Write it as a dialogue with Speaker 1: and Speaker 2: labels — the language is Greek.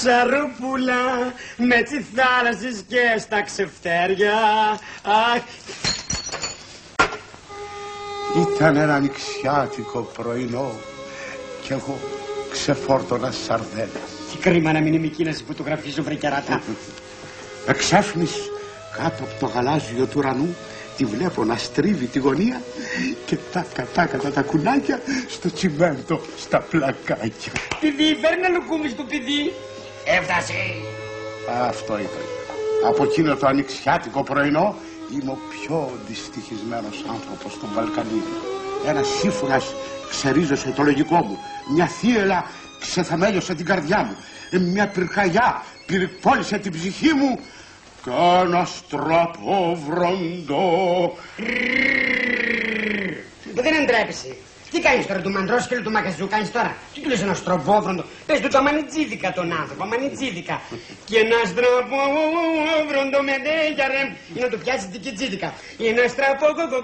Speaker 1: ψαρούπουλα με τις θάλασσες και στα ξεφτέρια. Αχ.
Speaker 2: Ήταν ένα ανοιξιάτικο πρωινό κι εγώ ξεφόρτωνα σαρδέλες.
Speaker 1: Τι κρίμα να μην είμαι εκεί να σε φωτογραφίζω, βρε κερατά.
Speaker 2: Εξάφνης κάτω από το γαλάζιο του ουρανού τη βλέπω να στρίβει τη γωνία και τάκα τα κουνάκια στο τσιμέντο, στα πλακάκια.
Speaker 1: Παιδί, φέρνε λουκούμι στο παιδί. Έφτασε.
Speaker 2: Αυτό ήταν. Από εκείνο το ανοιξιάτικο πρωινό είμαι ο πιο δυστυχισμένος άνθρωπος των Βαλκανίων. Ένας σύμφωνας ξερίζωσε το λογικό μου. Μια θύελα ξεθαμέλιωσε την καρδιά μου. Μια πυρκαγιά πυρπόλησε την ψυχή μου. Κι ένα στραπόβροντο.
Speaker 1: Δεν εντρέπεσαι. Τι κάνεις τώρα, του μαντρόσκυλου του μαγαζιού κάνεις τώρα? Τι του λες ένα στραπόβροντο? Πες του το αμανιτζίδικα τον άνθρωπο, αμανιτζίδικα. Και ένα στραπόβροντο με ντέγιαρε. Ή να του πιάσεις την κιτζίδικα. Ένα στραπόβροντο.